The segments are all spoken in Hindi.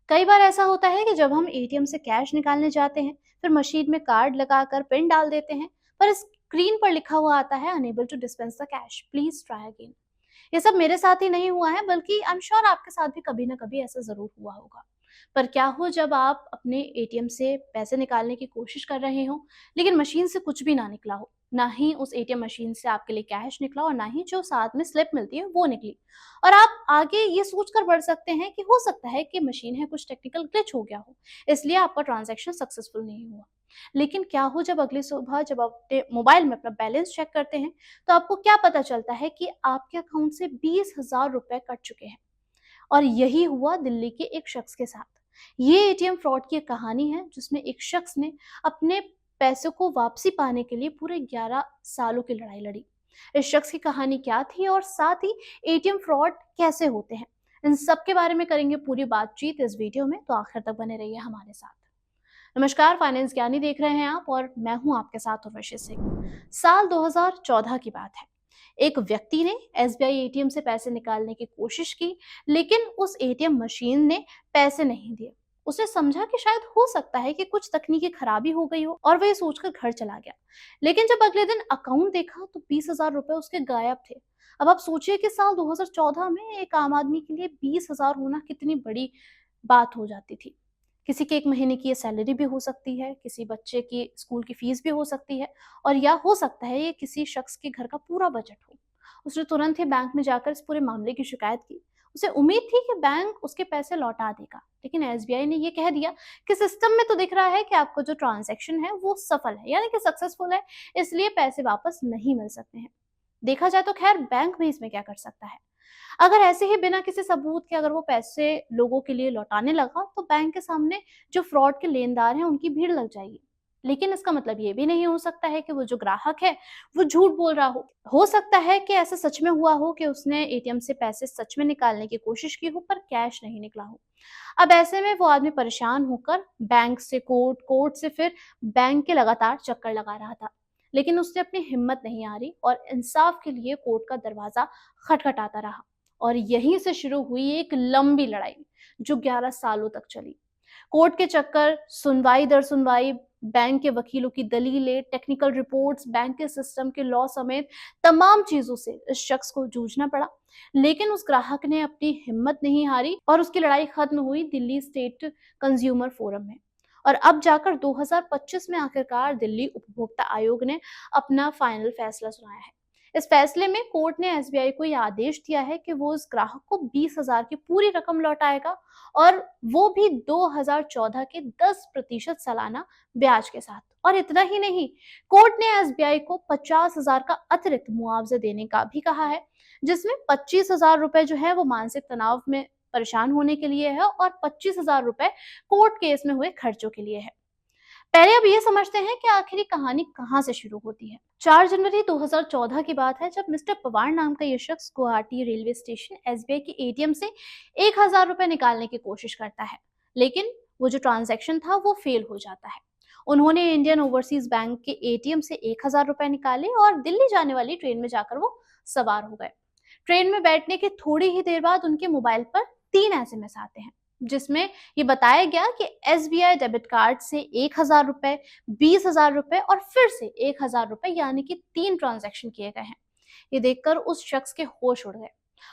कई बार ऐसा होता है कि जब हम एटीएम से कैश निकालने जाते हैं, फिर मशीन में कार्ड लगाकर पिन डाल देते हैं, पर स्क्रीन पर लिखा हुआ आता है unable to dispense the cash, please try again. ये सब मेरे साथ ही नहीं हुआ है, बल्कि आई एम श्योर आपके साथ भी कभी ना कभी ऐसा जरूर हुआ होगा। पर क्या हो जब आप अपने एटीएम से पैसे निकालने की कोशिश कर रहे हो, लेकिन मशीन से कुछ भी ना निकला हो, ना ही उस एटीएम मशीन से आपके लिए कैश निकला और ना ही जो साथ में स्लिप मिलती है वो निकली। और आप आगे ये सोचकर बढ़ सकते हैं कि हो सकता है कि मशीन है कुछ टेक्निकल ग्लिच हो गया हो, इसलिए आपका ट्रांजैक्शन सक्सेसफुल नहीं हुआ। लेकिन क्या हो जब अगली सुबह जब आप अपने मोबाइल में अपना बैलेंस चेक करते हैं, तो आपको क्या पता चलता है कि आपके अकाउंट से 20,000 रुपए कट चुके हैं। और यही हुआ दिल्ली के एक शख्स के साथ। ये एटीएम फ्रॉड की एक कहानी है, जिसमें एक शख्स ने अपने पैसों को वापसी पाने के लिए पूरे 11 सालों की लड़ाई लड़ी। इस शख्स की कहानी क्या थी और साथ ही एटीएम फ्रॉड कैसे होते हैं, इन सब के बारे में करेंगे पूरी बातचीत इस वीडियो में, तो आखिर तक बने रहिए हमारे साथ। नमस्कार, फाइनेंस ज्ञानी देख रहे हैं आप और मैं हूं आपके साथ उर्वशी सिंह। साल 2014 की बात है। एक व्यक्ति ने एसबीआई एटीएम से पैसे निकालने की कोशिश की, लेकिन उस एटीएम मशीन ने पैसे नहीं दिए। उसने समझा कि शायद हो सकता है कि कुछ तकनीकी खराबी हो गई हो और वह ये सोचकर घर चला गया। लेकिन जब अगले दिन अकाउंट देखा तो 20,000 रुपए उसके गायब थे। अब आप सोचिए कि साल 2014 में एक आम आदमी के लिए 20,000 होना कितनी बड़ी बात हो जाती थी। किसी के 1 महीने की ये सैलरी भी हो सकती है, किसी बच्चे की स्कूल की फीस भी हो सकती है, और या हो सकता है ये किसी शख्स के घर का पूरा बजट हो। उसने तुरंत ही बैंक में जाकर इस पूरे मामले की शिकायत की। उसे उम्मीद थी कि बैंक उसके पैसे लौटा देगा, लेकिन एसबीआई ने ये कह दिया कि सिस्टम में तो दिख रहा है कि आपका जो ट्रांजैक्शन है वो सफल है, यानी कि सक्सेसफुल है, इसलिए पैसे वापस नहीं मिल सकते हैं। देखा जाए तो खैर बैंक भी इसमें क्या कर सकता है। अगर ऐसे ही बिना किसी सबूत के अगर वो पैसे लोगों के लिए लौटाने लगा, तो बैंक के सामने जो फ्रॉड के लेनदार हैं उनकी भीड़ लग जाएगी। लेकिन इसका मतलब ये भी नहीं हो सकता है कि वो जो ग्राहक है वो झूठ बोल रहा हो सकता है कि ऐसा सच में हुआ हो कि उसने एटीएम से पैसे सच में निकालने की कोशिश की हो, पर कैश नहीं निकला हो। अब ऐसे में वो आदमी परेशान होकर बैंक से कोर्ट, कोर्ट से फिर बैंक के लगातार चक्कर लगा रहा था। लेकिन उसने अपनी हिम्मत नहीं हारी और इंसाफ के लिए कोर्ट का दरवाजा खटखटाता रहा। और यहीं से शुरू हुई एक लंबी लड़ाई, जो 11 सालों तक चली। कोर्ट के चक्कर, सुनवाई दर सुनवाई, बैंक के वकीलों की दलीलें, टेक्निकल रिपोर्ट्स, बैंक के सिस्टम के लॉ समेत तमाम चीजों से इस शख्स को जूझना पड़ा। लेकिन उस ग्राहक ने अपनी हिम्मत नहीं हारी और उसकी लड़ाई खत्म हुई दिल्ली स्टेट कंज्यूमर फोरम में। और अब जाकर 2025 में आखिरकार दिल्ली उपभोक्ता आयोग ने अपना फाइनल फैसला सुनाया है। इस फैसले में कोर्ट ने एसबीआई को यह आदेश दिया है कि वो उस ग्राहक को 20,000 की पूरी रकम लौटाएगा, और वो भी 2014 के 10% सालाना ब्याज के साथ। और इतना ही नहीं, कोर्ट ने एसबीआई को 50,000 का अतिरिक्त मुआवजा देने का भी कहा है, जिसमें 25,000 रुपए जो है वो मानसिक तनाव में परेशान होने के लिए है और 25,000 रुपए कोर्ट केस में हुए खर्चों के लिए है। पहले अब ये समझते हैं कि आखिर ये कहानी कहाँ से शुरू होती है। 4 जनवरी 2014 की बात है, जब मिस्टर पवार नाम का ये शख्स गुवाहाटी रेलवे स्टेशन एसबीआई के एटीएम से 1,000 रुपए निकालने की कोशिश करता है। लेकिन वो जो ट्रांजैक्शन था वो फेल हो जाता है। उन्होंने इंडियन ओवरसीज बैंक के एटीएम से 1,000 रुपए निकाले और दिल्ली जाने वाली ट्रेन में जाकर वो सवार हो गए। ट्रेन में बैठने के थोड़ी ही देर बाद उनके मोबाइल पर 3 एसएमएस आते हैं, जिसमें ये बताया गया कि एसबीआई डेबिट कार्ड से 1,000 रुपए, 20,000 रुपए और फिर से 1,000 रुपए, यानी कि 3 ट्रांजैक्शन किए गए हैं। ये देखकर उस शख्स के होश उड़ गए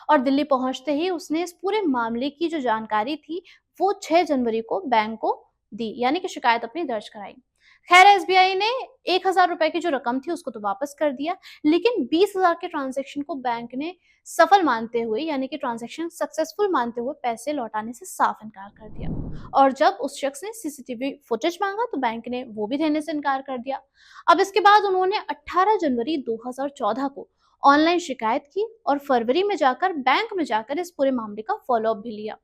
और दिल्ली पहुंचते ही उसने इस पूरे मामले की जो जानकारी थी वो 6 जनवरी को बैंक को दी, यानी कि शिकायत अपनी दर्ज कराई। खैर, एसबीआई ने 1,000 रुपए की जो रकम थी उसको तो वापस कर दिया, लेकिन 20,000 के ट्रांजैक्शन को बैंक ने सफल मानते हुए, यानी कि ट्रांजैक्शन सक्सेसफुल मानते हुए, पैसे लौटाने से साफ इनकार कर दिया। और जब उस शख्स ने सीसीटीवी फुटेज मांगा तो बैंक ने वो भी देने से इनकार कर दिया। अब इसके बाद उन्होंने 18 जनवरी 2014 को ऑनलाइन शिकायत की और फरवरी में जाकर बैंक में जाकर इस पूरे मामले का फॉलोअप भी लिया।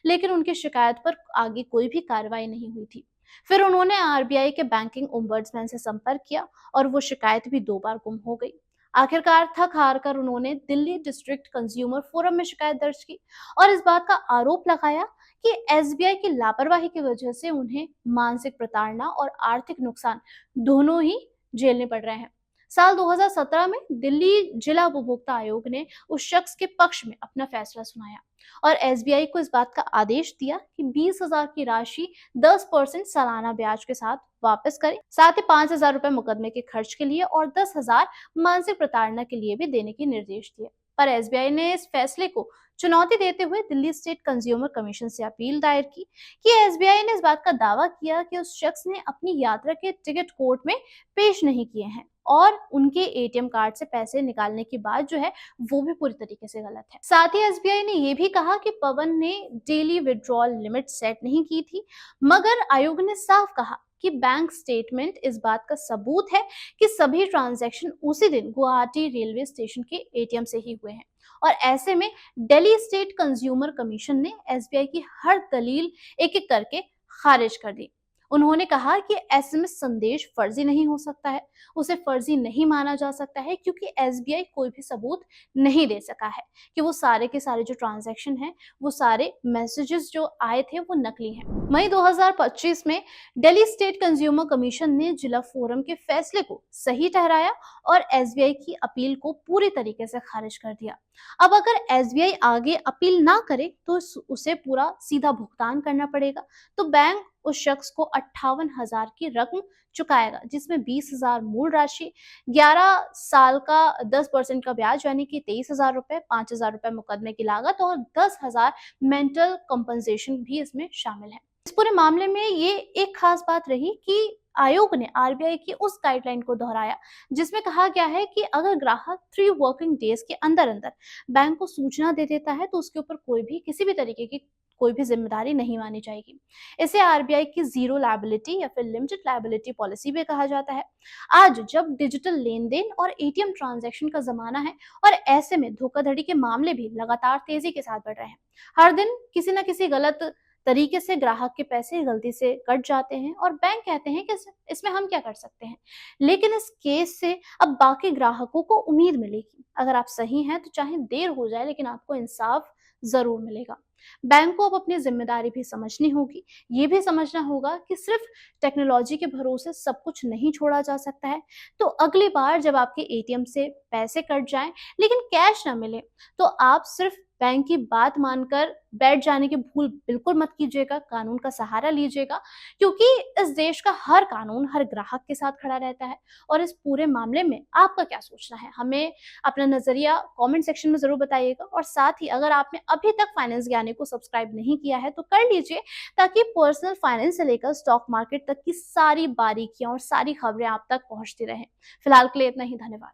लेकिन उनकी शिकायत पर आगे कोई भी कार्रवाई नहीं हुई थी। फिर उन्होंने आरबीआई के बैंकिंग ओम्बड्समैन से संपर्क किया और वो शिकायत भी 2 बार गुम हो गई। आखिरकार थक हार कर उन्होंने दिल्ली डिस्ट्रिक्ट कंज्यूमर फोरम में शिकायत दर्ज की और इस बात का आरोप लगाया कि एसबीआई की लापरवाही की वजह से उन्हें मानसिक प्रताड़ना और आर्थिक नुकसान दोनों ही झेलने पड़ रहे हैं। साल 2017 में दिल्ली जिला उपभोक्ता आयोग ने उस शख्स के पक्ष में अपना फैसला सुनाया और एसबीआई को इस बात का आदेश दिया कि 20,000 की राशि 10% सालाना ब्याज के साथ वापस करें। साथ ही 5,000 रुपए मुकदमे के खर्च के लिए और 10,000 मानसिक प्रताड़ना के लिए भी देने के निर्देश दिए। पर एसबीआई ने इस फैसले को चुनौती देते हुए दिल्ली स्टेट कंज्यूमर कमीशन से अपील दायर की कि एसबीआई ने इस बात का दावा किया कि उस शख्स ने अपनी यात्रा के टिकट कोर्ट में पेश नहीं किए हैं और उनके एटीएम कार्ड से पैसे निकालने की बात जो है वो भी पूरी तरीके से गलत है। साथ ही एसबीआई ने यह भी कहा कि पवन ने डेली विड्रॉल लिमिट सेट नहीं की थी, मगर आयोग ने साफ कहा कि बैंक स्टेटमेंट इस बात का सबूत है कि सभी ट्रांजैक्शन उसी दिन गुवाहाटी रेलवे स्टेशन के एटीएम से ही हुए हैं। और ऐसे में दिल्ली स्टेट कंज्यूमर कमीशन ने एसबीआई की हर दलील एक एक करके खारिज कर दी। उन्होंने कहा कि एसएमएस संदेश फर्जी नहीं हो सकता है, उसे फर्जी नहीं माना जा सकता है क्योंकि एसबीआई कोई भी सबूत नहीं दे सका है कि वो सारे के सारे जो ट्रांजैक्शन हैं, वो सारे मैसेजेस जो आए थे वो नकली हैं। मई 2025 में दिल्ली स्टेट कंज्यूमर कमीशन ने जिला फोरम के फैसले को सही ठहराया और एसबीआई की अपील को पूरी तरीके से खारिज कर दिया। अब अगर एसबीआई आगे अपील ना करे तो उसे पूरा सीधा भुगतान करना पड़ेगा। तो बैंक उस शख्स को 58,000 की रकम चुकाएगा, जिसमें 20,000 मूल राशि, 11 साल का 10% का ब्याज यानी कि 23,000 रुपए, 5,000 रुपए मुकदमे की लागत और 10,000 मेंटल कंपनसेशन भी इसमें शामिल है। इस पूरे मामले में ये एक खास बात रही कि आयोग ने आरबीआई की उस गाइडलाइन को दोहराया जिसमें कहा गया है कि अगर ग्राहक 3 वर्किंग डेज के अंदर अंदर बैंक को सूचना दे देता है तो उसके ऊपर कोई भी किसी भी तरीके की कोई भी जिम्मेदारी नहीं मानी जाएगी। इसे आरबीआई की जीरो लायबिलिटी या फिर लिमिटेड लायबिलिटी पॉलिसी भी कहा जाता है। आज जब डिजिटल लेन देन और एटीएम ट्रांजैक्शन का जमाना है और ऐसे में धोखाधड़ी के मामले भी लगातार तेजी के साथ बढ़ रहे हैं। हर दिन किसी न किसी गलत तरीके से ग्राहक के पैसे गलती से कट जाते हैं और बैंक कहते हैं कि इसमें हम क्या कर सकते हैं। लेकिन इस केस से अब बाकी ग्राहकों को उम्मीद मिलेगी। अगर आप सही हैं तो चाहे देर हो जाए लेकिन आपको इंसाफ जरूर मिलेगा। बैंक को अब अपनी जिम्मेदारी भी समझनी होगी। ये भी समझना होगा कि सिर्फ टेक्नोलॉजी के भरोसे सब कुछ नहीं छोड़ा जा सकता है। तो अगली बार जब आपके एटीएम से पैसे कट जाएं लेकिन कैश ना मिले तो आप सिर्फ बैंक की बात मानकर बैठ जाने की भूल बिल्कुल मत कीजिएगा। कानून का सहारा लीजिएगा क्योंकि इस देश का हर कानून हर ग्राहक के साथ खड़ा रहता है। और इस पूरे मामले में आपका क्या सोचना है, हमें अपना नजरिया कमेंट सेक्शन में जरूर बताइएगा। और साथ ही अगर आपने अभी तक फाइनेंस ज्ञानी को सब्सक्राइब नहीं किया है तो कर लीजिए ताकि पर्सनल फाइनेंस से लेकर स्टॉक मार्केट तक की सारी बारीकियां और सारी खबरें आप तक पहुंचती रहें। फिलहाल के लिए इतना ही, धन्यवाद।